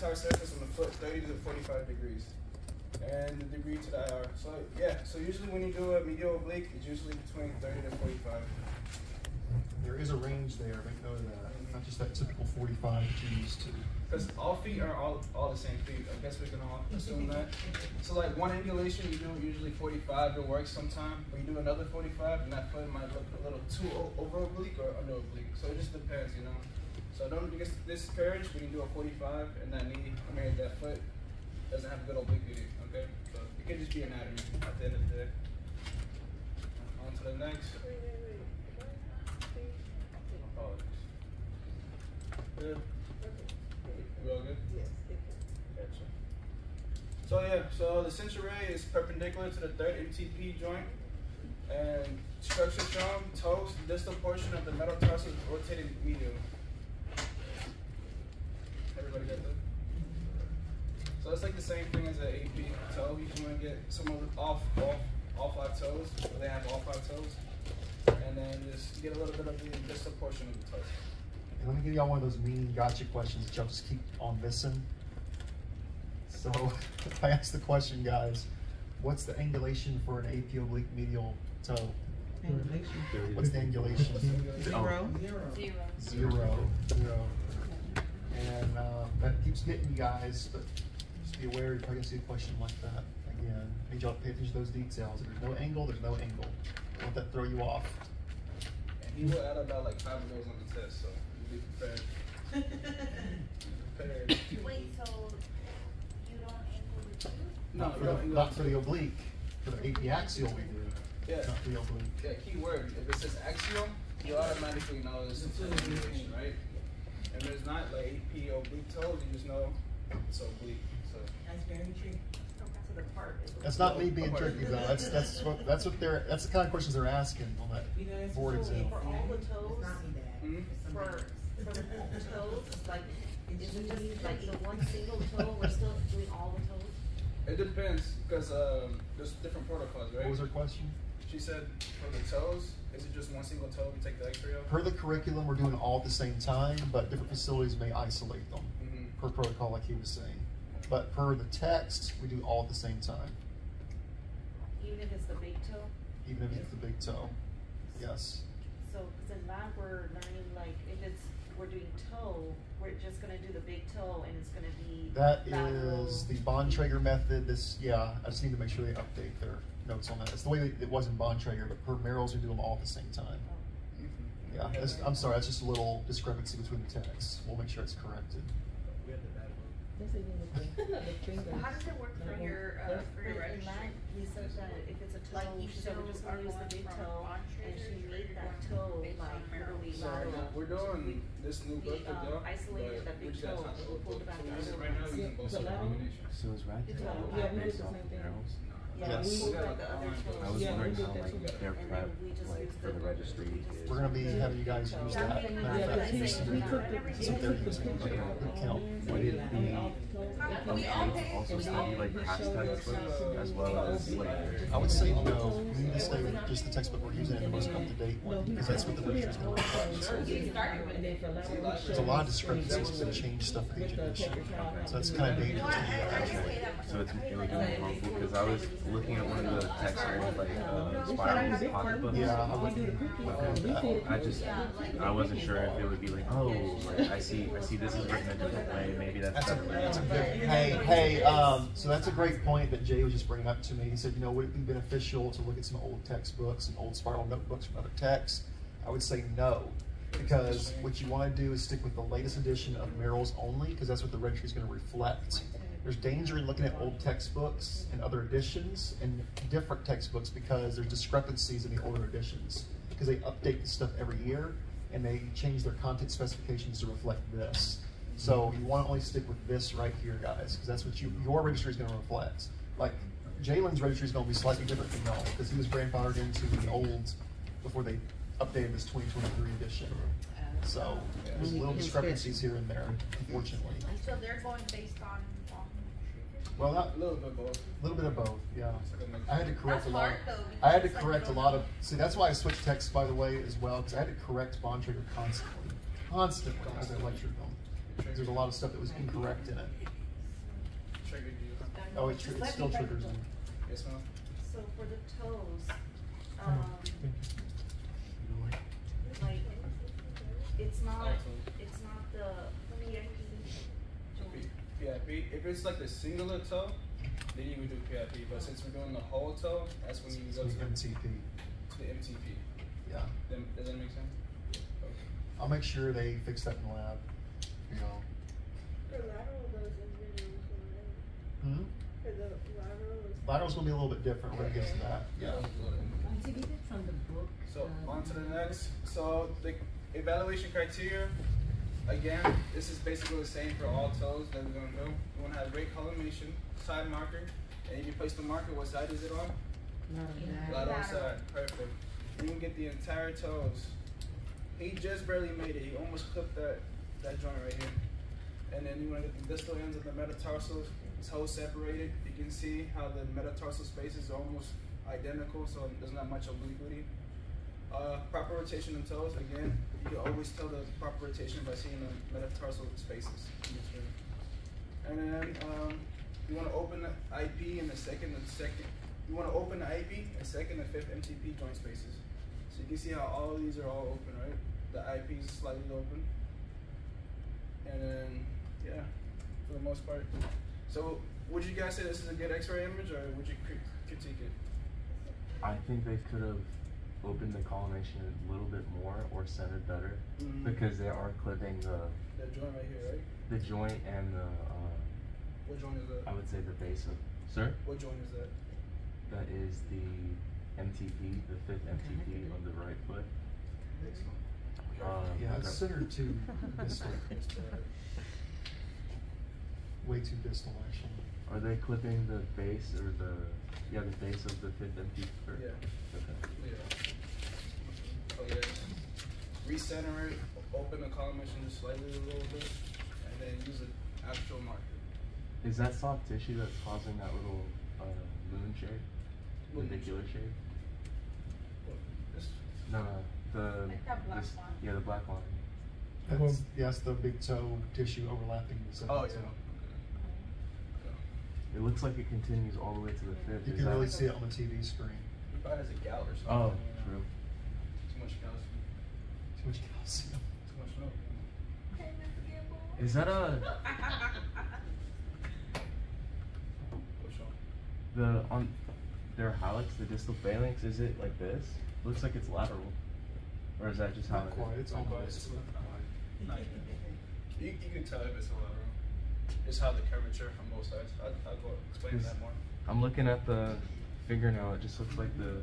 entire surface on the foot 30 to 45 degrees. And the degree to the IR. So yeah, so usually when you do a medial oblique, it's usually between 30 to 45. There is a range there, make note of that. Not just that typical 45 that you're used to. Because all feet are all the same feet. I guess we can all assume that. So like one angulation, you do usually 45, it works sometime. But you do another 45, and that foot might look a little too over oblique or under oblique. So it just depends, you know. So don't get discouraged when you do a 45 and that knee, that foot doesn't have good obliquity, okay? So it could just be anatomy at the end of the day. On to the next. Apologies. Good. We all good? Yes, thank you. Gotcha. So yeah, so the cinch array is perpendicular to the third MTP joint, and structure shown: toes, distal portion of the metatarsal rotated medial. Everybody got that? So it's like the same thing as an AP toe. You just want to get someone all 5 toes, or they have all 5 toes, and then just get a little bit of the distal portion of the toes. And let me give y'all one of those mean gotcha questions that y'all just keep on missing. So if I ask the question, guys, what's the angulation for an AP oblique medial toe? Angulation. What's the angulation? Zero. Zero. And that keeps getting you guys, but just be aware you're probably gonna see a question like that again. I need y'all to pay attention to those details. If there's no angle, there's no angle. Don't let that throw you off. And he will add about like 5 of those on the test, so be prepared. Prepared. Wait, so you don't angle the two? No, Not for the oblique. For the AP axial we do. Yeah. Not for the oblique. Yeah, key word. If it says axial, you automatically know it's an angulation, right? And there's not like AP oblique toes, you just know it's oblique. So That's very true. So the part is That's not me being tricky though. That's what they're. That's the kind of questions they're asking on that board exam. for all the toes. It's not me that. Mhm. It's For somebody else. the toes, like, is it just like the one single toe? We're still doing all the toes? it depends, because there's different protocols, right? What was her question? She said for the toes, is it just one single toe? We take the X-ray out. Per the curriculum, we're doing it all at the same time, but different facilities may isolate them per protocol, like he was saying. But per the text, we do all at the same time, Even if it's the big toe? even if it's the big toe. Yes. So, because in lab we're learning, like, if it's, we're doing toe, we're just gonna do the big toe and it's gonna be That lateral. is the Bontrager method. I just need to make sure they update their notes on that. It's the way it was in Bontrager, but per Merrill's, we do them all at the same time. Yeah, I'm sorry, that's just a little discrepancy between the texts. We'll make sure it's corrected. We had the bad one. How does it work for your registry? He said that if it's a toe, Like you she said we're just gonna use the big toe, and she made that toe like literally So lateral. we're doing this new book with y'all, isolated that but we big just got toe, time to we pulled so back we're the using other right now ones. we're using both of the combinations. So is right It's there all- all yeah, we based did the off same thing. barrels? Yeah, Yes. we pulled Yeah. back the other toe. I was wondering how And like their then prep we just like used for the registry is. We're gonna be having you guys use that. Matter of fact, use some of their- that's what they're using. Like a count. Would it be okay to also study like past textbooks as well as like? I would say no. We need to stay with just the textbook we're using and the most up-to-date one, because that's what the registry's gonna reflect. There's a lot of discrepancies that change stuff with each edition, so it's kind of dangerous to do that actually. So it would be harmful because I was looking at one of the texts old like Spiral's pocketbooks. Yeah, I wouldn't recommend that. I wasn't sure if it would be like, oh, like I see this is written a different way. Maybe that's a good. Hey, so that's a great point that Jay was just bringing up to me. He said, would it be beneficial to look at some old textbooks and old spiral notebooks from other texts? I would say no, because what you want to do is stick with the latest edition of Merrill's only, because that's what the registry is going to reflect. There's danger in looking at old textbooks and other editions and different textbooks because there's discrepancies in the older editions, because they update the stuff every year and they change their content specifications to reflect this. So you want to only stick with this right here, guys, because that's what your registry is going to reflect. Like Jalen's registry is going to be slightly different than y'all because he was grandfathered into the old before they updated this 2023 edition. So there's little discrepancies here and there, unfortunately. So they're going based on. Well, not A little bit both. a little bit of both, yeah. I had to correct That's a lot. hard, though, I had to because, like, correct a you don't lot know. of. See, that's why I switched texts, by the way, as well, because I had to correct Bontrager constantly as I lectured them. There's a lot of stuff that was incorrect in it. Triggered you. Oh, it still triggers me. Yes, ma'am. So for the toes, like, it's not the PIP joint. PIP. If it's like the singular toe, then you would do PIP. But since we're doing the whole toe, that's when you go to the MTP. MTP. Yeah. Then, does that make sense? Okay. I'll make sure they fix that in the lab. You know. For lateral, those individuals, Hmm? for the lateral, Lateral's gonna be a little bit different when it gets to that. Yeah. From the book. So on to the next. So the evaluation criteria, again, this is basically the same for all toes that we're gonna do. We wanna have great collimation, side marker, and if you place the marker, what side is it on? Lateral side, perfect. And you can get the entire toes. He just barely made it. He almost clipped that joint right here. And then you wanna get the distal ends of the metatarsals, toe separated. You can see how the metatarsal spaces are almost identical, so there's not much obliquity. Proper rotation in toes, again, you can always tell the proper rotation by seeing the metatarsal spaces in between. And then you want to open the IP in the second, you want to open the IP and second and fifth MTP joint spaces. So you can see how all of these are all open, right? The IP is slightly open. And then, yeah, for the most part. So would you guys say this is a good x-ray image, or would you critique it? I think they could have opened the collimation a little bit more or centered better, because they are clipping the joint right here, right? The joint and the What joint is that? I would say the base of What joint is that? that is the MTP, the fifth MTP of the right foot. Yeah, it's centered too distal. Way too distal, actually. Are they clipping the base or the base of the fifth MTP? Yeah. Okay. Yeah. Oh yeah. Recenter it, open the collimation just slightly a little bit, and then use an actual marker. Is that soft tissue that's causing that little moon shape? Radicular shape? This? No, the Like that black this, one. yeah, the black line. That's the big toe tissue overlapping the second Oh toe. yeah. It looks like it continues all the way to the fifth. You Is can that- really see it on the TV screen. He probably has a gout or something. Oh, you know. true. Too much calcium. Too much calcium. Too much milk. Is that Which one? the on their hallux, the distal phalanx? Is it like this? Looks like it's lateral, or is that just how Not it quite. is? It's almost. Not yet. You can tell if it's a lateral. Just how the curvature on both sides. I'll go explain that more. I'm looking at the fingernail. It just looks like the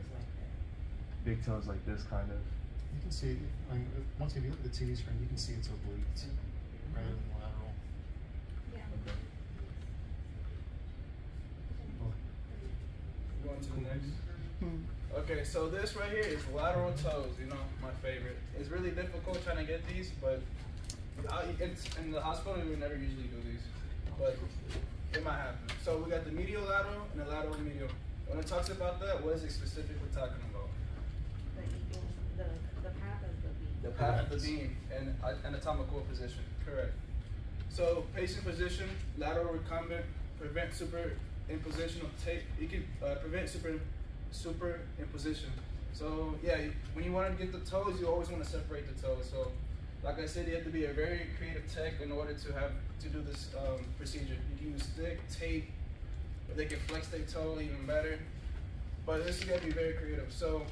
big toe is like this, kind of. You can see, I mean, once you look at the TV screen, you can see it's oblique rather than lateral. Going to the next. Okay, so this right here is lateral toes. You know, my favorite. It's really difficult trying to get these, but in the hospital we would never usually do these, but it might happen. So we got the medial lateral and the lateral medial. When it talks about that, what is it specifically talking about? The path of the beam. The path of the beam and anatomical position. Correct. So patient position, lateral recumbent, prevent superimposition of tape. You can prevent superimposition. So yeah, when you want to get the toes, you always want to separate the toes. So like I said, you have to be a very creative tech in order to do this procedure. You can use stick, tape, or they can flex their toe even better. But this is gonna be very creative. So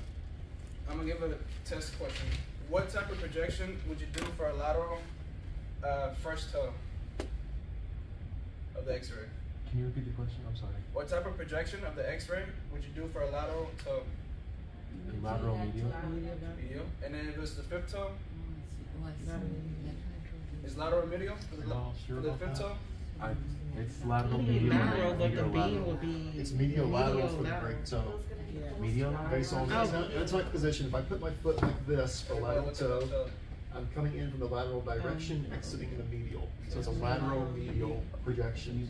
I'm gonna give a test question. What type of projection would you do for a lateral first toe of the X-ray? Can you repeat the question? I'm sorry. What type of projection of the X-ray would you do for a lateral toe? The lateral medial. Medial. And then if it's the fifth toe, is lateral medial for the, No, sure for the about fifth that. toe? It's lateral medial. Lateral, but the medial beam lateral. would be. It's medial lateral for the lateral. great toe. Medial Okay, so that's my position. If I put my foot like this for lateral toe, I'm coming in from the lateral direction, exiting in the medial. So it's a lateral medial projection.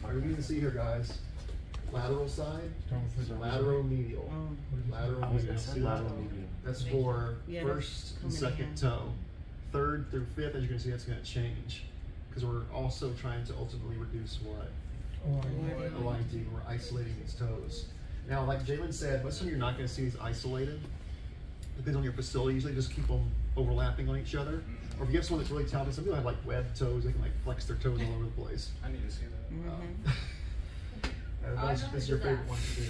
All right, we can see here, guys. Lateral side, lateral medial. Lateral I was medial. gonna See say that? lateral medial. That's for Yeah, first and that's second toe. 3rd through 5th, as you're going to see, that's going to change because we're also trying to ultimately reduce what? OID. We're isolating these toes. Now, like Jalen said, most of them you're not going to see these isolated. Depends on your facility. Usually just keep them overlapping on each other. Or if you have someone that's really talented, some people have like webbed toes. They can like flex their toes all over the place. I need to see that. That's your favorite one to do.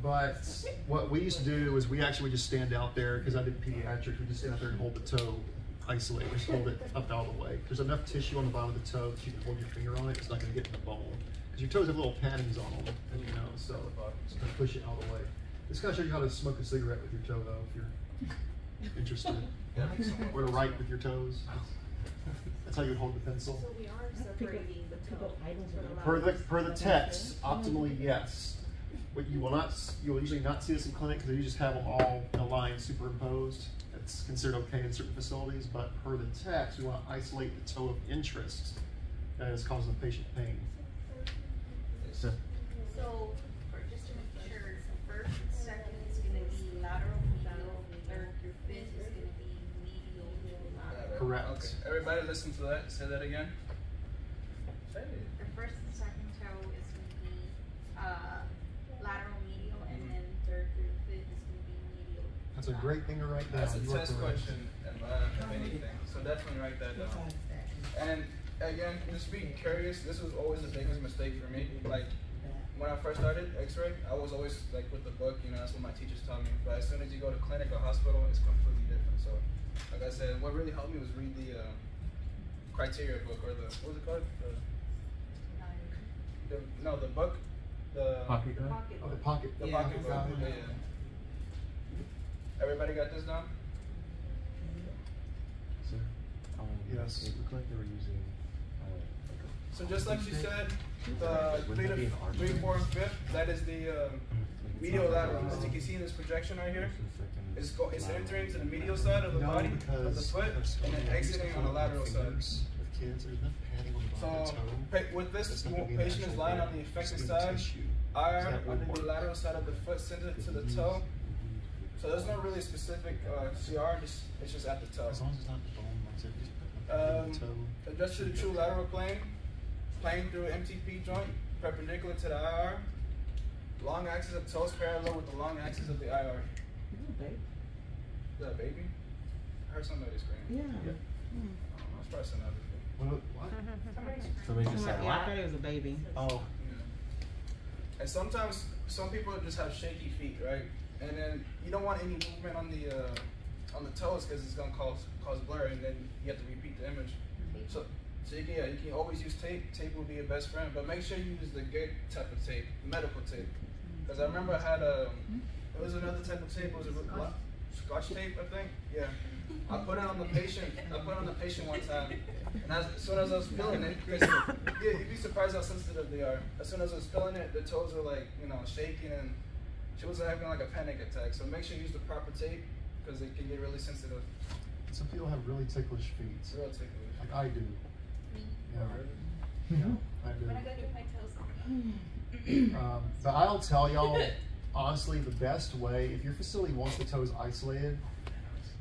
But what we used to do is we actually would just stand out there, because I did pediatrics, we just stand out there and hold the toe isolated. Just hold it up out of the way. There's enough tissue on the bottom of the toe that you can hold your finger on it. It's not going to get in the bone. Because your toes have little paddings on them, as you know, so it's going to push it out of the way. This kind of shows you how to smoke a cigarette with your toe, though, if you're interested. Or to write with your toes. That's how you would hold the pencil. So we are separating the toe. Per the text, optimally, yes. But you will usually not see this in clinic because you just have them all in a line superimposed. It's considered okay in certain facilities, but per the text, we want to isolate the toe of interest that is causing the patient pain. So, just to make sure, first and second is gonna be lateral, third through fifth is gonna be medial to lateral. Correct. Okay. Everybody listen to that. Say that again. Say it. The first and second toe is gonna be, lateral medial, and then third through fifth is gonna be medial. That's a great thing to write down. That's a You are test correct. question, if anything. So definitely write that down. And again, just be curious. This was always the biggest mistake for me. Like when I first started X-ray, I was always like with the book. You know, that's what my teachers taught me. But as soon as you go to clinic or hospital, it's completely different. So, like I said, what really helped me was read the criteria book, or the what was it called? The book. The Pocket guide? Oh, the pocket. The Yeah. pocket book. Yeah. Everybody got this down? So, Yes. it looked like they were using So just like she said, the Wouldn't that be an arch 3, ring? 4, and 5th, that is the medial lateral. As you can see in this projection right here, it's entering to the medial side of the No, body, of the because foot, there's and then exiting on the lateral side. fingers with kids, there's enough padding on the bottom of So the toe. with this That's not gonna be an patient is actual lying on bone. the It's affected gonna be side, tissue. IR So that would under the work. lateral side of the foot, centered to the toe. So there's no really specific CR, it's just at the toe. As long as it's not the bone, like I said, just put the toe. Adjust to the true lateral plane, plane through MTP joint, perpendicular to the IR. Long axis of toes parallel with the long axis of the IR. Is that a baby? I heard somebody scream. Yeah. I don't know, it's probably some other thing. What? Somebody just said, Yeah, I thought it was a baby. Oh, Yeah. And sometimes some people just have shaky feet, right? And then you don't want any movement on the toes because it's gonna cause blur, and then you have to repeat the image. So you can always use tape. Tape will be your best friend, but make sure you use the good type of tape, medical tape. Because I remember I had it was another type of tape. Was it Scotch tape? I think. Yeah. I put it on the patient. I put it on the patient one time, and as soon as I was feeling it, because you'd be surprised how sensitive they are. As soon as I was feeling it, the toes were like shaking, and she was having like a panic attack. So make sure you use the proper tape because it can get really sensitive. some people have really ticklish feet. It's real ticklish. Like I do. Me. Yeah, Really? I do. When I go get my toes on. But I'll tell y'all, honestly, the best way, if your facility wants the toes isolated,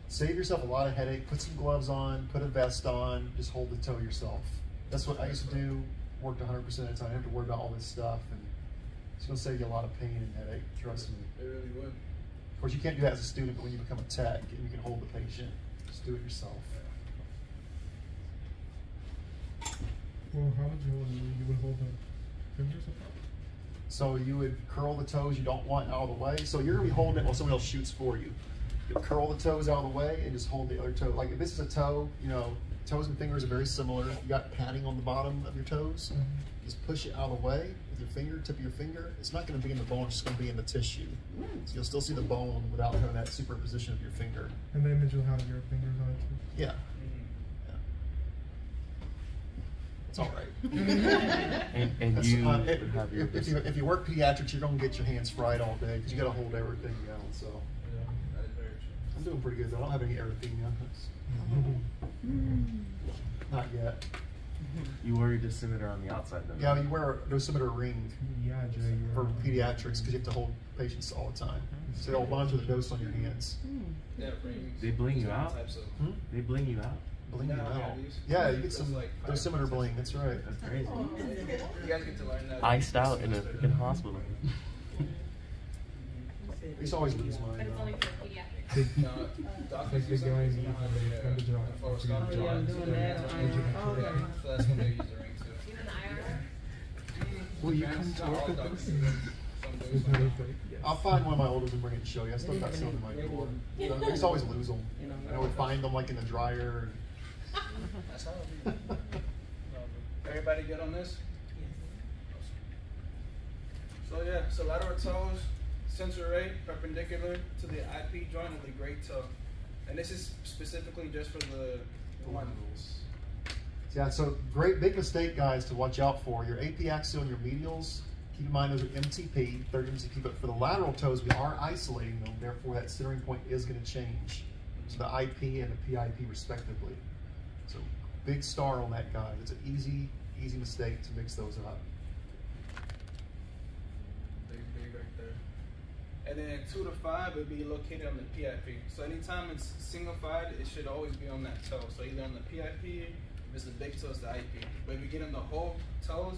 save yourself a lot of headache, put some gloves on, put a vest on, just hold the toe yourself. That's what I used to do, worked 100% of the time. I didn't have to worry about all this stuff, and it's gonna save you a lot of pain and headache, trust me. It really would. Of course, you can't do that as a student, but when you become a tech and you can hold the patient, just do it yourself. Well, how would you hold it? You would hold the fingers apart? So you would curl the toes you don't want out of the way. So you're gonna be holding it while someone else shoots for you. You'll curl the toes out of the way and just hold the other toe. Like if this is a toe, toes and fingers are very similar. You got padding on the bottom of your toes. Just push it out of the way with your finger, tip of your finger. It's not gonna be in the bone, it's just gonna be in the tissue. So you'll still see the bone without having that superposition of your finger. And the image will have your fingers on it too. Yeah. It's all right. and That's, you if, would have your if you work pediatrics, you're gonna get your hands fried all day because you gotta hold everything down. So Yeah, that is very true. I'm doing pretty good though. I don't have any erythema. Not yet. You wear your dosimeter on the outside though. Yeah, you wear a dosimeter ring Yeah, Jay. for pediatrics because you have to hold patients all the time. So they'll monitor the dose on your hands. Yeah, rings. They bling you out? Types of, They bling you out? Bling you Yeah, out. these- Yeah, you get there's some like 5 dosimeter bling. That's right. That's crazy. You guys get to learn that. Iced out in a freaking hospital. I used to always lose mine. But it's though. only for pediatrics. No, doctors use them because you know how they fluoroscopic Oh, yeah, I'm doing that. Okay. So that's when they use the ring too. Even IR. Will you come to Not work all with doctors us? do that. Some do, some don't. I'll find one of my oldest and bring it to show you. I still got some in my drawer. I used to always lose them. And I would find them like in the dryer. That's how it be. Everybody good on this? So yeah, so lateral toes, sensor rate, perpendicular to the IP joint of the great toe. And this is specifically just for the one. Yeah, so great big mistake, guys, to watch out for. Your AP axial and your medials, keep in mind those are MTP, third MTP, but for the lateral toes, we are isolating them, therefore that centering point is going to change. So the IP and the PIP respectively. So big star on that, guys. It's an easy mistake to mix those up. Big right there. And then 2 to 5 would be located on the PIP. So anytime it's single-fied, it should always be on that toe. So either on the PIP, if it's the big toe, it's the IP. But if you get on the whole toes,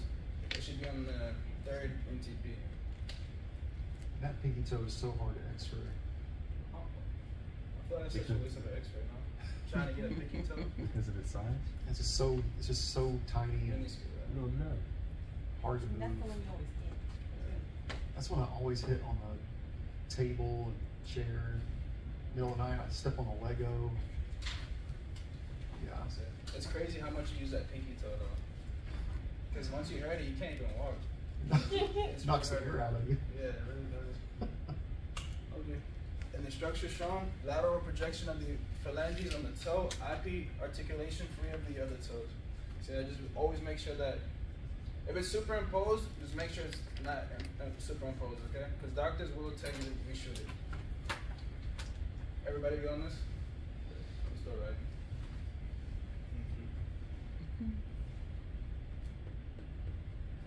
it should be on the third MTP. That pinky toe is so hard to x-ray. I feel like that's such a waste of an X-ray, no? Trying to get a pinky toe. Because of its size? It's just so tiny and Little nub. hard to That's move. the one you always get. That's when I always hit on the table and chair. Middle of the night, I step on the Lego. Yeah. It's crazy how much you use that pinky toe, though. Because once you hurt it, you can't even walk. It knocks the air out of you. Yeah, it really does. Okay. And the structure shown, lateral projection of the phalanges on the toe, IP articulation free of the other toes. So yeah, just always make sure that if it's superimposed, just make sure it's not superimposed, okay? Because doctors will tell you to reshoot it. Everybody good on this? I'm still right.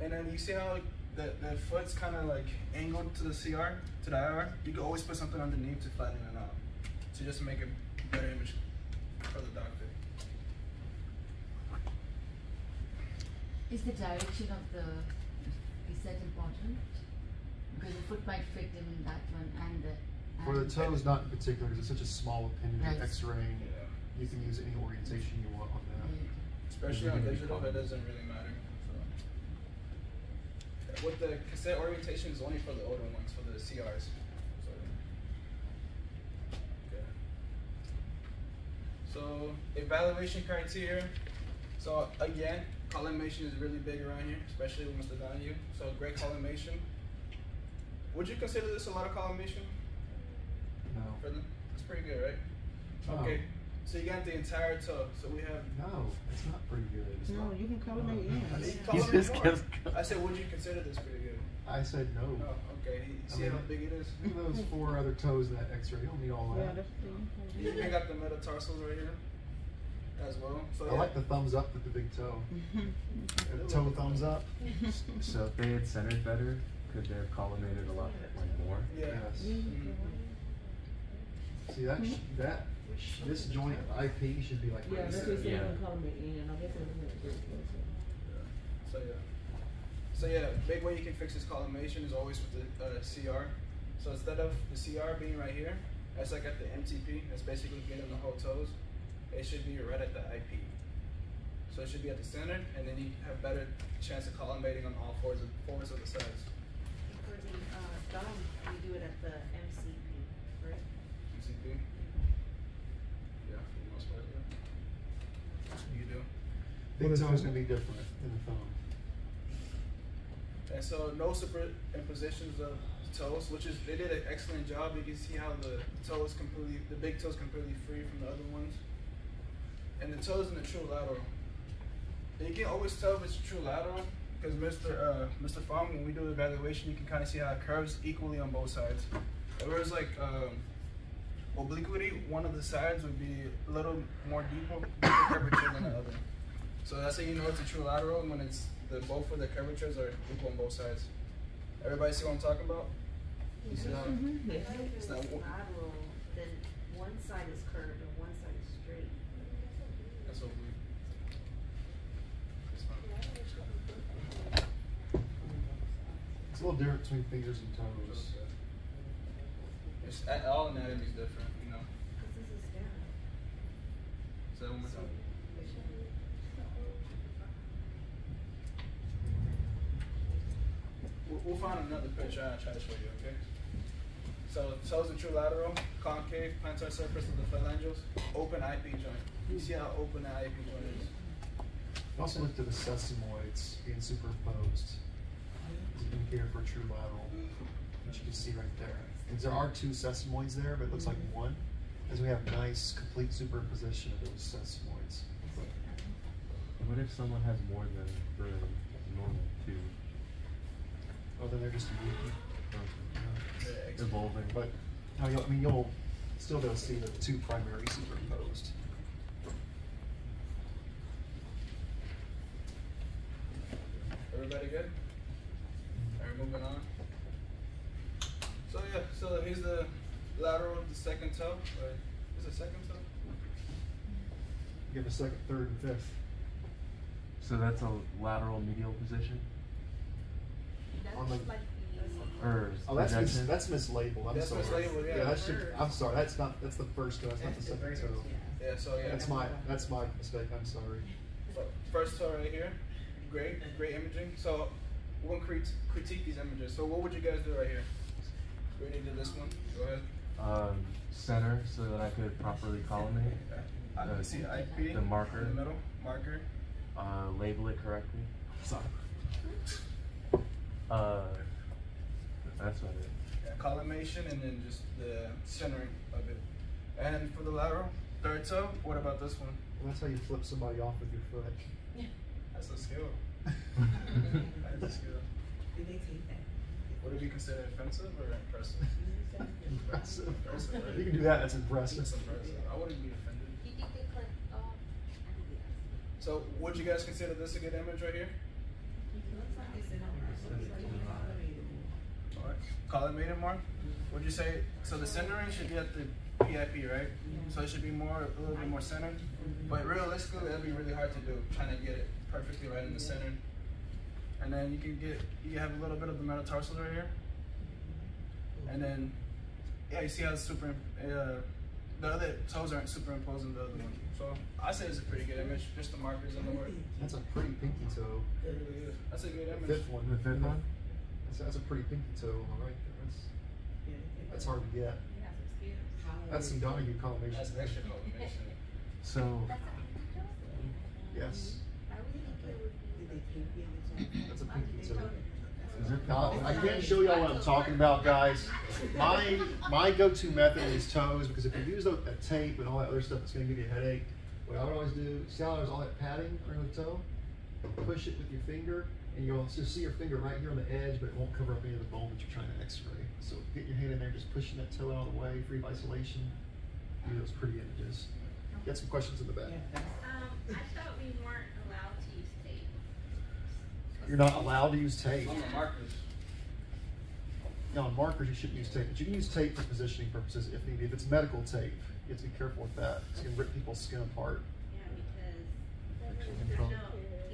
And then you see how the foot's kind of like angled to the CR, to the IR? You can always put something underneath to flatten it out. To just make a better image for the doctor. Is the direction of is that important? Because the foot might fit in that one and the... For the toes, not in particular, because it's such a small appendage Right. X-raying. Yeah. You can use any orientation you want on that. Especially on digital, it doesn't really matter. So. With the cassette orientation is only for the older ones, for the CRs. So, okay. So evaluation criteria. So again, collimation is really big around here, especially with Mr. Donahue. So great collimation. Would you consider this a lot of collimation? No. For them? It's pretty good, right? No. Okay. So you got the entire toe. So we have. No, it's not pretty good. It's No, not. you can collimate You in. can He collimate just more. kept I said, would you consider this pretty good? I said no. Oh, okay. I See mean, how big it is? Look at those 4 other toes in that X-ray. You don't need all Yeah, that. that's You got the metatarsals right here as well. So I like the thumbs up with the big toe. the... The toe thumbs up. So if they had centered better, could they have collimated a lot like more? Yeah. Yes. Mhm. See that this joint of IP should be like Yeah, this. that's what you Yeah. can collimate in. I guess it's So yeah, big way you can fix this collimation is always with the CR. So instead of the CR being right here, that's like at the MTP. That's basically getting the whole toes. It should be right at the IP. So it should be at the center, and then you have better chance of collimating on all fours of the sides. For the thumb, we do it at the MCP, right? MCP. Yeah, for the most part. Yeah. You do. Big toe is gonna be different than the thumb. And so no superimpositions of toes, which is they did an excellent job. You can see how the big toe is completely free from the other ones. And the toes in the true lateral. And you can always tell if it's true lateral because Mr. Fong, when we do the evaluation, you can kind of see how it curves equally on both sides. Whereas like obliquity, one of the sides would be a little more deeper curvature than the other. So that's how you know it's a true lateral when it's both of the curvatures are equal on both sides. Everybody see what I'm talking about? You see how it's not If it's lateral, then one side is curved and one side is straight. that's oblique. It's fine. It's a little different between fingers and toes. It's, all anatomy is different, you know. Because this is down. Say that one more time. We'll find another picture and I'll try to show you, okay? So toes are true lateral, concave, plantar surface of the phalanges, open IP joint. You see how open the IP joint is? We also looked at the sesamoids being superimposed as an indicator for true lateral, which you can see right there. And there are two sesamoids there, but it looks like one, as we have nice, complete superimposition of those sesamoids. What if someone has more than the normal two? Oh, then they're just Evolving. But I mean, you'll still be able to see the two primary superimposed. Everybody good? Alright, moving on. So yeah, so here's the lateral of the second toe. Right? Is it second toe? You have a second, third, and fifth. So that's a lateral medial position? On the- Or Oh, that's projection? that's mislabeled. I'm That's sorry. mislabeled, yeah. that should. I'm sorry. That's not. That's the first toe. That's not the second toe. Yeah, so yeah. That's my mistake. I'm sorry. So first toe right here. Great imaging. So we're gonna critique these images. So what would you guys do right here? Ready to this one? Go ahead. Center so that I could properly collimate. I can see IP. The marker. In the middle. Marker. Label it correctly. Sorry. That's about it. Yeah, collimation and then just the centering of it. And for the lateral, third toe, what about this one? Well, that's how you flip somebody off with your foot. That's a skill. That's a skill. Did they take that? Would it be considered offensive or impressive? Impressive. Impressive, right? You can do that. That's impressive. That's impressive. I wouldn't be offended. You think they could, So would you guys consider this a good image right here? Alright. Collimated mark? Would you say, so the centering should be at the PIP, right? So it should be a little bit more centered. But realistically, that'd be really hard to do, trying to get it perfectly right in the center. And then you have a little bit of the metatarsal right here. And then, yeah, you see how it's the other toes aren't superimposed on the other one. So I say it's a pretty good image, just the markers and the work. That's a pretty pinky toe. It really is. That's a good image. Fifth one. The fifth one? That's a pretty pinky toe. All right. That's hard to get. That's some Donahue collimation. That's extra collimation. So, Yes. That's a pinky toe. is it Now, I can't show y'all what I'm talking about, guys. My go-to method is toes, because if you use a tape and all that other stuff, it's going to give you a headache. What I would always do, see how there's all that padding around the toe? Push it with your finger, and you'll just see your finger right here on the edge, but it won't cover up any of the bone that you're trying to x-ray. So get your hand in there, just pushing that toe out of the way, free of isolation. Do those pretty images. Got some questions in the back. I thought we weren't allowed to use tape. You're not allowed to use tape. On the markers. Now, on markers, you shouldn't use tape, but you can use tape for positioning purposes if needed. If it's medical tape, you have to be careful with that. It's going to rip people's skin apart. Yeah, because Infection control.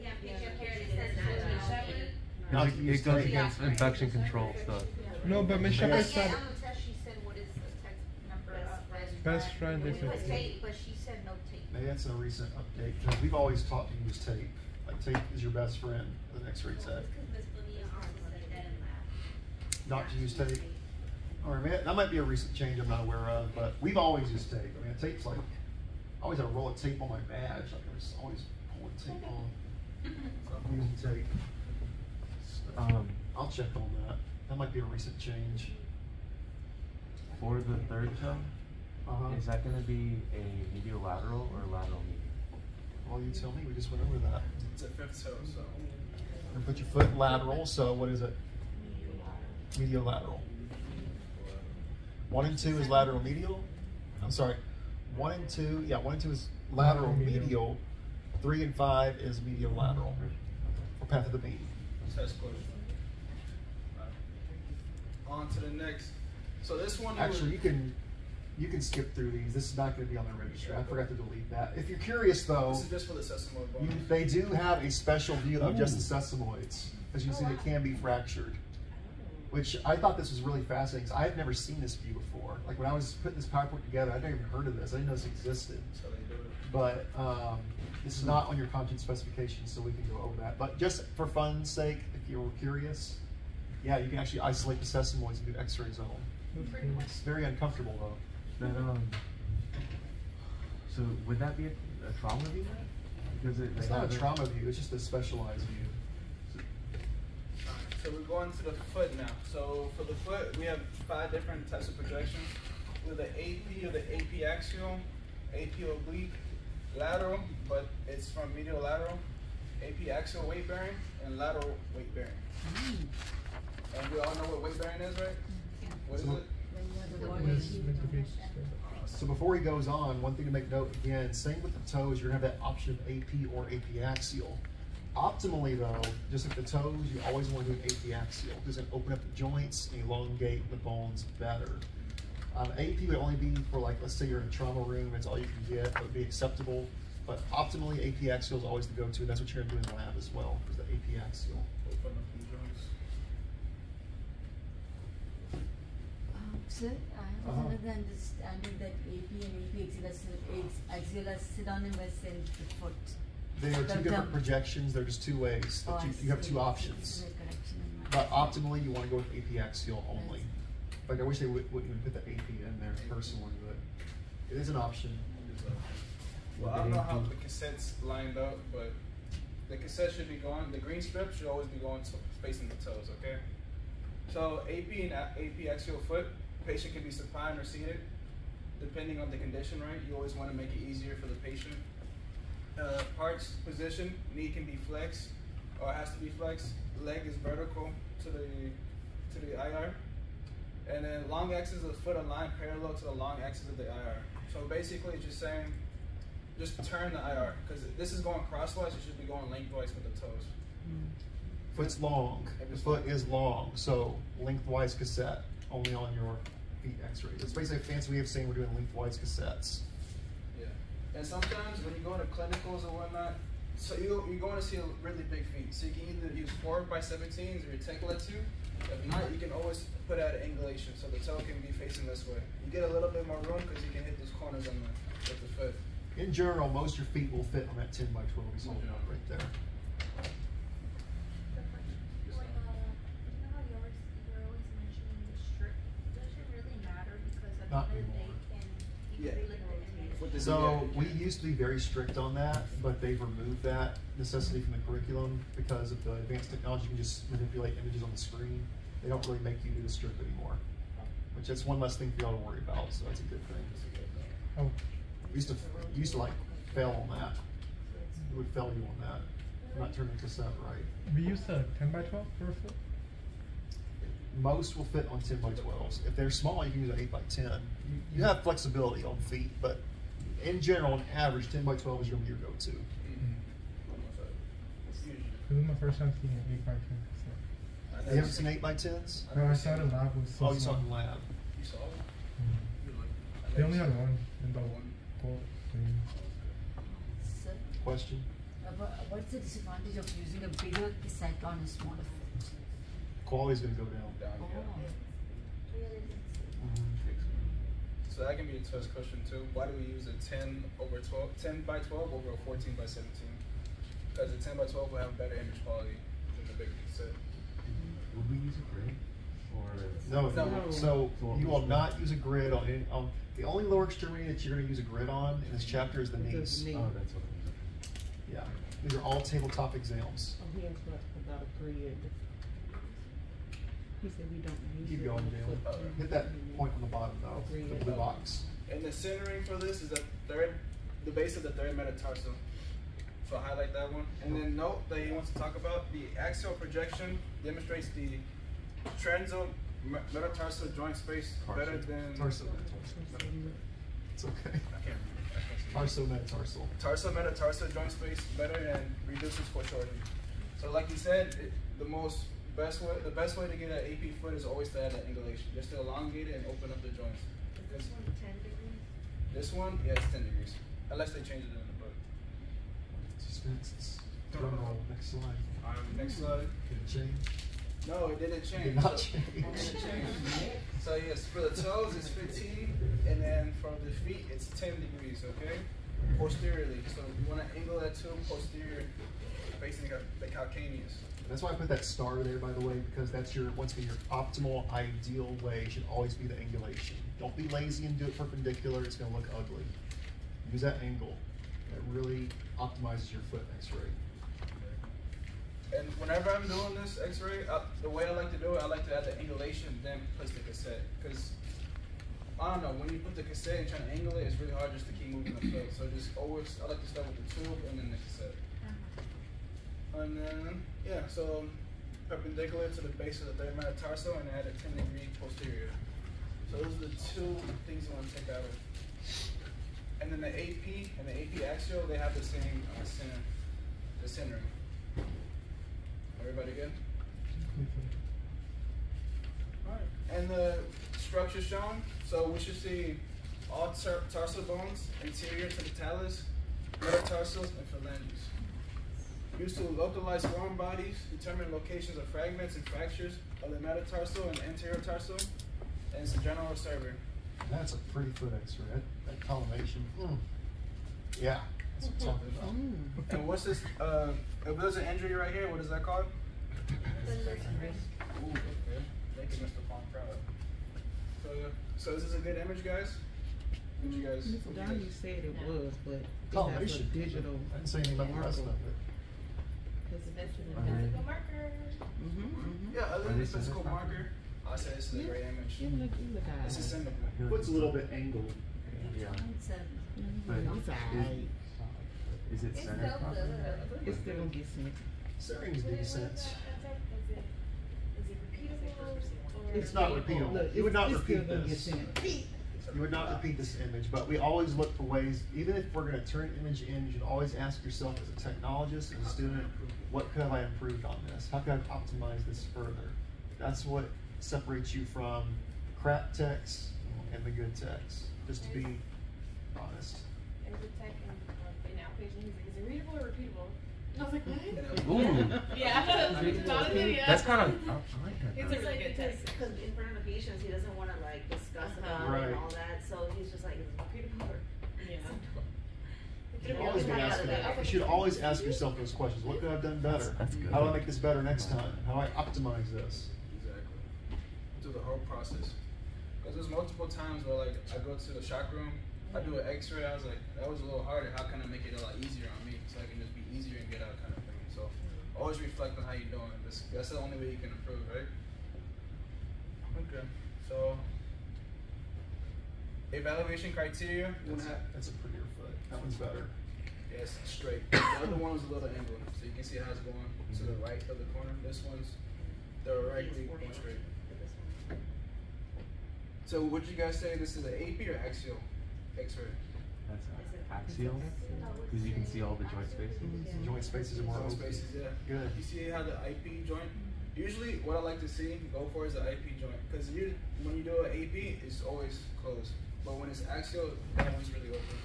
yeah, it says not to use tape. Not to use It goes tape. against infection control stuff. No, but Miss But Shepherd yeah, said on the test she said what is the text number of best friend We if put it's tape, but she said no tape. Maybe that's a recent update, because we've always taught to use tape. Like, tape is your best friend with an x-ray tech. Because Miss Bonilla also said that in lab. Not to use tape. Or that might be a recent change I'm not aware of, but we've always used tape. I mean, tape's like, I always had a roll of tape on my badge. Like, I was always pulling tape on. So I'm using tape. I'll check on that. That might be a recent change. For the third toe, Uh-huh. is that going to be a medial lateral or lateral medial? Well, you tell me. We just went over that. It's a fifth toe, so. And put your foot lateral, so what is it? Medial lateral. 1 and 2 is lateral medial. I'm sorry. 1 and 2, yeah, 1 and 2 is lateral medial. 3 and 5 is medial lateral. Or path of the beam. Test closure. on to the next. So this one. Actually, you can skip through these. This is not going to be on the registry. I forgot to delete that. If you're curious, though, This is just for the sesamoid bone. they do have a special view of just the sesamoids. As you can see, they can be fractured. Which I thought this was really fascinating, because I've never seen this view before. Like when I was putting this PowerPoint together, I'd never even heard of this. I didn't know this existed. So they do it. But this is not on your content specifications, so we can go over that. But just for fun's sake, if you were curious, yeah, you can actually isolate the sesamoids and do X-rays on them. It's very uncomfortable though. That so would that be a trauma view? Because It's not a trauma view, it's just a specialized view. So we're going to the foot now. So for the foot, we have 5 different types of projections. With the AP or the AP axial, AP oblique, lateral, but it's from medial lateral, AP axial weight bearing, and lateral weight bearing. And we all know what weight bearing is, right? What is it? So before he goes on, one thing to make note again, same with the toes, you're gonna have that option of AP or AP axial. Optimally though, just like the toes, you always want to do an AP axial. Because it open up the joints and elongate the bones better. AP would only be for, like, let's say you're in a trauma room, that's all you can get, that would be acceptable. But optimally, AP axial is always the go-to, and that's what you're gonna do in the lab as well, is the AP axial. Open up the joints. Sir, I was under the understanding that AP and AP axial are synonymous in the foot. They are two different projections, they're just two ways, that you have two options. But optimally, you want to go with AP axial only. Like, I wish they wouldn't even put the AP in there personally, but it is an option. Well, I don't know how the cassette's lined up, but the cassette should be going, the green strip should always be going facing the toes, okay? So AP and AP axial foot, patient can be supine or seated, depending on the condition, right? You always want to make it easier for the patient. Parts position, knee can be flexed, or it has to be flexed. Leg is vertical to the IR. And then long axis of the foot aligned parallel to the long axis of the IR. So basically it's just saying, just turn the IR, because this is going crosswise, it should be going lengthwise with the toes. Foot's long, the foot is long, so lengthwise cassette, only on your feet x-ray. It's basically a fancy way of saying we're doing lengthwise cassettes. Yeah, and sometimes when you go into clinicals or whatnot, so you're going to see really big feet. So you can either use 4x17s or your Tekla 2. If not, you can always put out an angulation, so the toe can be facing this way. You get a little bit more room because you can hit those corners on with the foot. In general, most of your feet will fit on that 10x12 he's holding up right there. Not anymore. So we used to be very strict on that, but they've removed that necessity from the curriculum because of the advanced technology. You can just manipulate images on the screen. They don't really make you do the strip anymore, which that's one less thing for y'all to worry about. So that's a good thing. Oh. We used to like fail on that. We would fail you on that. Not turning the cassette right. We used a 10x12 for a foot? Most will fit on 10x12s. If they're small, you can use an 8x10. You have flexibility on feet, but in general, on average, 10x12 is your go-to. This is my first time seeing an 8x10 cassette. You haven't seen 8x10s? No, I saw it in lab. Was so Oh, you saw it in small. lab. You saw it? They only had one in the whole thing. Sir, Question? what's the disadvantage of using a bigger cassette on a smaller foot? Quality's going to go down. So that can be a test question too. Why do we use a 10x12 over a 14x17? Because the 10x12 will have better image quality than the bigger cassette. Would we use a grid? Or No. So you will not use a grid on any. The only lower extremity that you're going to use a grid on in this chapter is the knees. Oh, that's what it is. Yeah, these are all tabletop exams. Oh, he asked about a grid. He said we don't use Keep it going, on the Jalen. foot. Hit that point on the bottom though, the blue box. And the centering for this is the base of the third metatarsal. So highlight that one. And then note that he wants to talk about the axial projection demonstrates the transal metatarsal joint space better than Tarso metatarsal. It's okay. I can't remember. Tarso metatarsal. Tarso metatarsal joint space better and reduces foreshortening. So like you said, the most The best way to get an AP foot is always to add that angulation, just to elongate it and open up the joints. Is this one 10 degrees? This one, yeah, it's 10 degrees, unless they change it in the book. Suspense. Drum roll. Next slide. Next slide. Did it change? No, it didn't change. Did not So- change. It didn't change. So yes, for the toes it's 15, and then for the feet it's 10 degrees. Okay, posteriorly. So you want to angle that too posterior, facing the calcaneus. That's why I put that star there, by the way, because that's your, once again, your optimal, ideal way should always be the angulation. Don't be lazy and do it perpendicular, it's gonna look ugly. Use that angle. That really optimizes your foot x-ray. And whenever I'm doing this x-ray, the way I like to do it, I like to add the angulation, then place the cassette. Because, I don't know, when you put the cassette and trying to angle it, it's really hard just to keep moving the foot. So just always, I like to start with the tube and then the cassette. And then, yeah, so perpendicular to the base of the third metatarsal and add a 10-degree posterior. So those are the two things you want to take out of. And then the AP and the AP axial, they have the same center, the centering. Everybody good? Alright. And the structure shown, so we should see all tarsal bones anterior to the talus, metatarsals, and phalanges. Used to localize foreign bodies, determine locations of fragments and fractures of the metatarsal and anterior tarsal, and it's a general observer. That's a pretty foot x-ray. That collimation. Yeah, that's what I'm talking about. And what's this? If there's an injury right here, what is that called? Ooh, okay. Making Mr. Fong proud. So is this a good image, guys? Did you guys? Mr. Donahue said it was, but it has a Collimation. digital. I didn't say anything about the rest of it. Physical marker. Yeah, other than the physical marker, I say this is a great image. This is simple. Foot's a little bit angled. Yeah. But it's alright. Is it It's centered still properly? good. It's still gonna get sent. Centering's decent. Is it repeatable? Or It's not repeatable. Look, You would not it's still repeat gonna get this. sent. You would not repeat this image, but we always look for ways, even if we're going to turn an image in, you should always ask yourself as a technologist, as a student, what could have I improved on this? How could I optimize this further? That's what separates you from crap techs and the good techs, just to be honest. As a tech in outpatient, he's like, is it readable or repeatable? I was like, what? Ooh. Yeah. That's kind of, I like that. It's though. a really good test. Because in front of the patients, he doesn't want to like discuss about it Right. and all that, so he's just like, is it repeatable or? Yeah. You should always ask yourself those questions. What could I have done better? That's good. How do I make this better next time? How do I optimize this? Exactly. Through the whole process. Because there's multiple times where like I go to the shock room, I do an x-ray, I was like, that was a little harder. How can I make it a lot easier on me so I can just be easier and get out kind of thing. So always reflect on how you're doing. That's the only way you can improve, right? Okay. So evaluation criteria. That's a prettier foot. That one's better. Yes, straight. The other one was a little angled, so you can see how it's going to the right of the corner. This one's directly going straight. So would you guys say this is an AP or axial X-ray? That's axial, because you can see all the joint spaces. Joint spaces are more Joint open. spaces, yeah. Good. You see how the IP joint? Usually, what I like to see, go for is the IP joint, because when you do an AP, it's always closed. But when it's axial, that one's really open.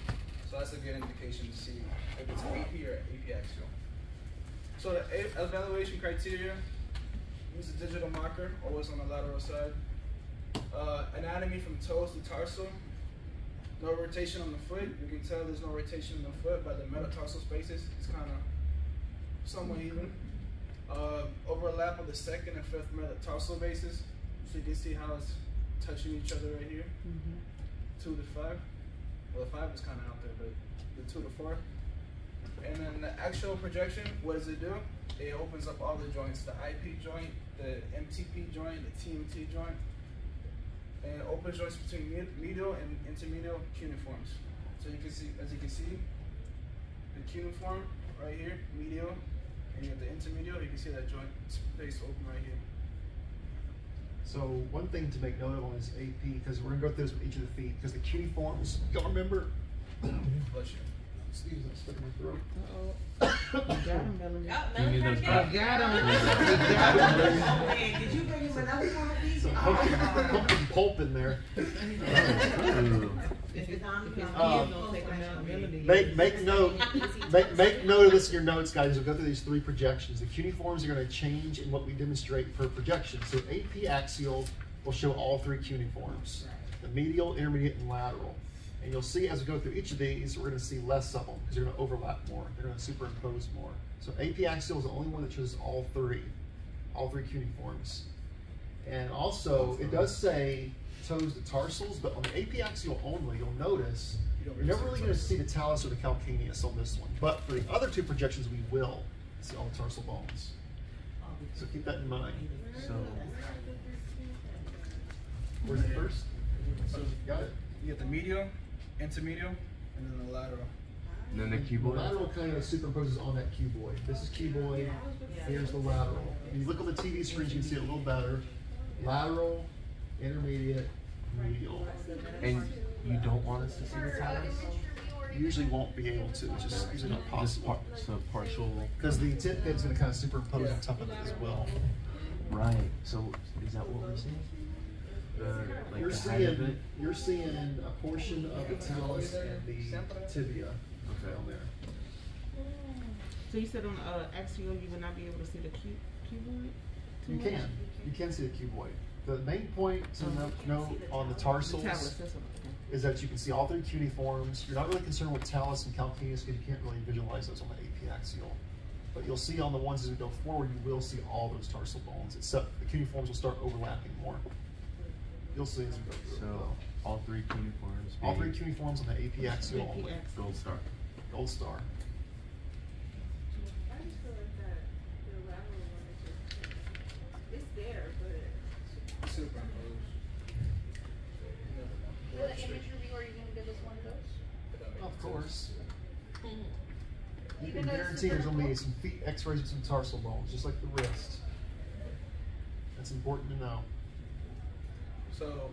So that's a good indication to see if it's AP or AP axial. So the evaluation criteria, use a digital marker, always on the lateral side. Anatomy from toes to tarsal. No rotation on the foot. You can tell there's no rotation on the foot by the metatarsal spaces. It's kind of somewhat even. Overlap of the second and fifth metatarsal bases. So you can see how it's touching each other right here. 2 to 5. Well, the 5 is kind of out there, but the 2 to 4. And then the actual projection, what does it do? It opens up all the joints, the IP joint, the MTP joint, the TMT joint, and open joints between medial and intermedial cuneiforms. So you can see, as you can see, the cuneiform right here, medial, and you have the intermedial, you can see that joint space open right here. So one thing to make note of on this AP, because we're gonna go through this with each of the feet, because the cuneiforms, y'all remember? Bless you. Excuse me, I'm stuck in my throat. Got him, Melanie. You need those back. Got him. Man, did you bring him another one of these? So pumpkin pulp in there. Ooh. If his kids don't take him out, Melanie. Make note of this in your notes, guys. We'll go through these three projections. The cuneiforms are going to change in what we demonstrate per projection. So AP axial will show all three cuneiforms: the medial, intermediate, and lateral. And you'll see as we go through each of these, we're going to see less of them because they're going to overlap more. They're going to superimpose more. So AP axial is the only one that shows all three cuneiforms. And also, it does say toes to tarsals, but on the AP axial only, you'll notice you're never really going to see the talus or the calcaneus on this one. But for the other two projections, we will see all the tarsal bones. So keep that in mind. So, Where's it first? So Got it. you get the medial, intermedial, and then the lateral. and then the The cuboid. lateral kind of superimposes on that cuboid. This is cuboid. Here's the lateral. When you look on the TV screens, you can see it a little better. Lateral, intermediate, medial. And you don't want us to see the talus? You usually won't be able to. It's just usually not possible. So partial. Because the tip head's going to kind of superimpose on top of it as well. Right. So is that what we're seeing? Like You're the height of seeing, it? you're seeing a portion of the talus and the tibia down there. So you said on axial you would not be able to see the cuboid? You can. You can see the cuboid. The main point to note on the tarsals Talus, that's what is that you can see all three cuneiforms. You're not really concerned with talus and calcaneus because you can't really visualize those on the AP axial. But you'll see on the ones as we go forward, you will see all those tarsal bones, except the cuneiforms will start overlapping more. You'll see as we go through. So all three cuneiforms. All three cuneiforms on the AP axial only. Gold star. Gold star. I just feel like that the lateral one is just it's there, but Superimposed. The imagery viewer, you gonna give us one of those? Of course. You can guarantee there's going to be some feet x-rays of some tarsal bones, just like the wrist. That's important to know. So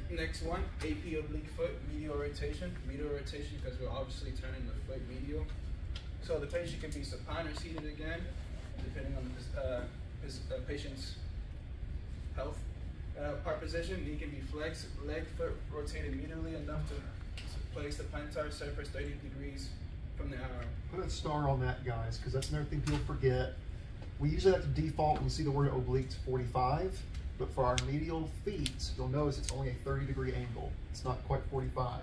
next one, AP oblique foot, medial rotation. Medial rotation because we're obviously turning the foot medial. So the patient can be supine or seated again, depending on his patient's health. Part position, knee can be flexed, leg, foot rotated medially enough to place the plantar surface 30 degrees from the arm. Put a star on that, guys, because that's another thing people forget. We usually have to default when we see the word oblique to 45, but for our medial feet, you'll notice it's only a 30-degree angle. It's not quite 45. I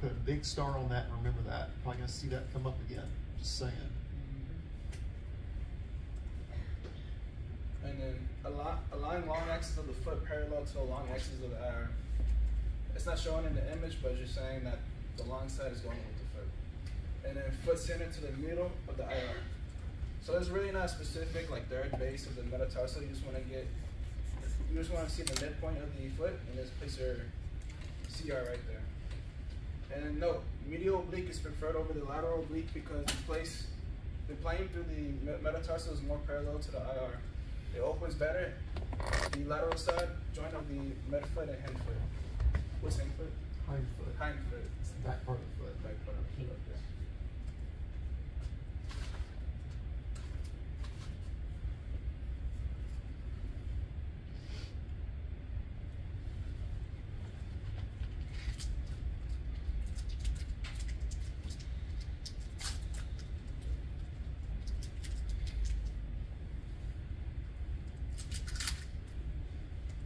put a big star on that and remember that. You're probably going to see that come up again. Just saying. And then align long axis of the foot parallel to the long axis of the arm. It's not showing in the image, but it's just saying that the long side is going with the foot. And then foot center to the middle of the IR. So it's really not specific, like third base of the metatarsal. You just want to see the midpoint of the foot and just place your CR right there. And note, medial oblique is preferred over the lateral oblique because the plane through the metatarsal is more parallel to the IR. It opens better the lateral side joint of the midfoot and hindfoot. What's hindfoot? Hindfoot. Hindfoot. It's the back part of the foot. Back part of the foot. Okay.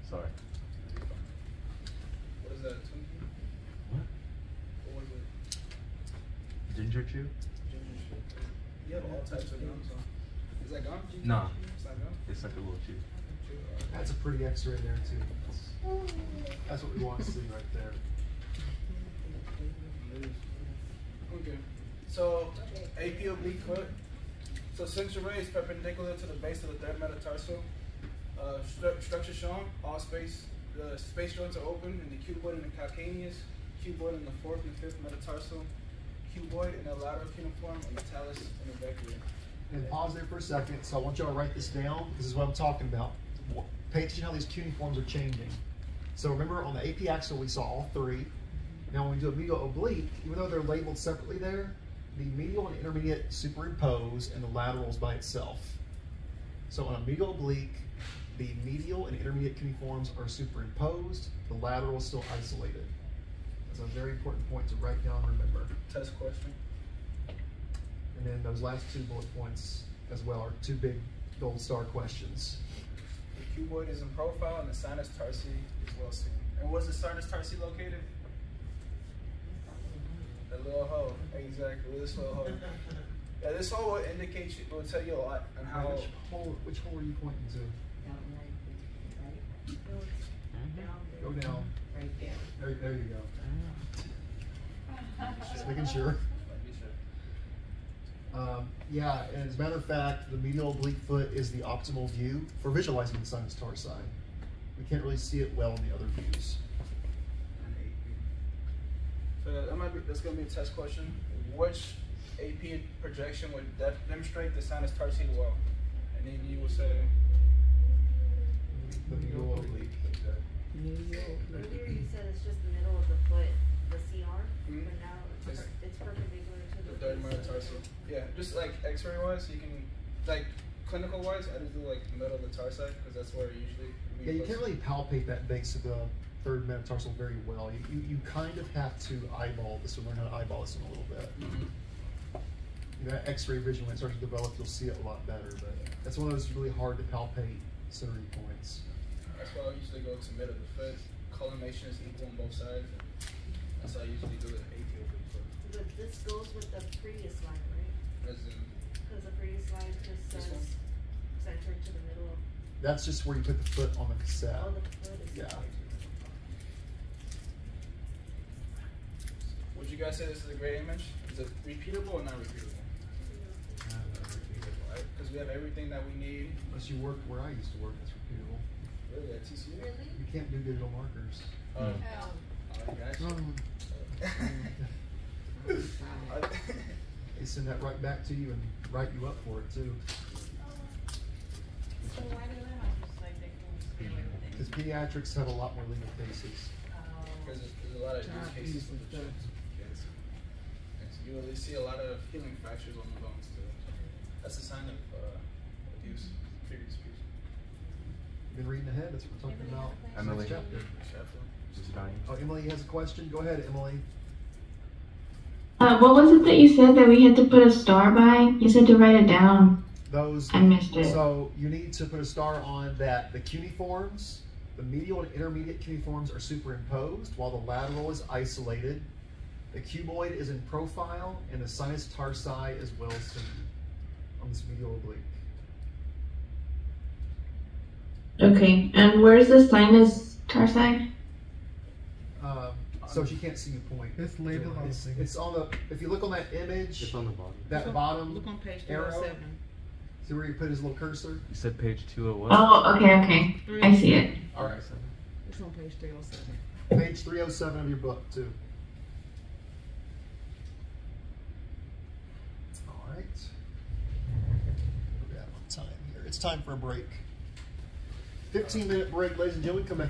Sorry. What is that? Twinkie? What? What was it? Ginger chew? Ginger shit. You have all types of gums on. Is that gum? Nah. It's not gum? It's like a little chew. That's a pretty x-ray there, too. That's what we want to see right there. Okay. So, AP oblique foot. So, central ray is perpendicular to the base of the third metatarsal. Structure shown, all space. The space joints are open in the cuboid and the calcaneus, cuboid in the fourth and fifth metatarsal, cuboid in the lateral cuneiform, and the talus in the vector. And pause there for a second. So I want y'all to write this down because this is what I'm talking about. Pay attention how these cuneiforms are changing. So remember on the AP axial we saw all three. Now when we do a medial oblique, even though they're labeled separately there, the medial and intermediate superimpose and the lateral is by itself. So on a medial oblique, the medial and intermediate cuneiforms are superimposed, the lateral is still isolated. That's a very important point to write down and remember. Test question. And then those last 2 bullet points as well are 2 big gold star questions. The cuboid is in profile and the sinus tarsi is well seen. And where's the sinus tarsi located? The little hole. Exactly, this little hole. Yeah, this hole will indicate, will tell you a lot on how. Which hole are you pointing to? Go down. Right there. There you go. Just making sure. Yeah, and as a matter of fact, the medial oblique foot is the optimal view for visualizing the sinus tarsi. We can't really see it well in the other views. So that's going to be a test question. Which AP projection would demonstrate the sinus tarsi well? And then you will say the medial oblique. Earlier you said it's just the middle of the foot, the CR, but now it's perpendicular to the third metatarsal. Yeah, just like X-ray wise, you can like clinical wise, I just do like the middle of the tarsi because that's where usually. Yeah, you can't really palpate that base of the third metatarsal very well. You kind of have to eyeball this or learn how to eyeball this in a little bit. You know, X-ray vision when it starts to develop, you'll see it a lot better. But that's one of those really hard to palpate centering points. That's why I usually go to middle of the foot. Collimation is equal on both sides. That's how I usually do it. But this goes with the previous line, right? As in, because the previous line just says centered to the middle of. That's just where you put the foot on the cassette. Oh, the foot is. Yeah. Would you guys say this is a great image? Is it repeatable or not repeatable? Right? Because we have everything that we need. Unless you work where I used to work, that's repeatable. Really, at TCU? Really? You can't do digital markers. They send that right back to you and write you up for it too. So why do women just like they can just be away with it? Because pediatrics have a lot more legal cases. Because there's a lot of use cases for the kids. You really see a lot of healing fractures on the bones too. That's a sign of abuse, previous abuse. You've been reading ahead, that's what we're talking about. Emily. Next chapter. Oh, Emily has a question. Go ahead, Emily. What was it that you said that we had to put a star by? You said to write it down. I missed it. So you need to put a star on that the cuneiforms, the medial and intermediate cuneiforms are superimposed while the lateral is isolated. The cuboid is in profile and the sinus tarsi is well seen on this medial oblique. Okay, and where's the sinus tarsi? So she can't see you point. It's labeled on the thing. It's on the, if you look on that image, it's on the bottom. That bottom Look on page arrow. 207. See where you put his little cursor? You said page 201. Oh, okay. I see it. All right. It's on page 307. Page 307 of your book, too. All right. We're out on time here. It's time for a break. 15-minute break, ladies and gentlemen. Come back.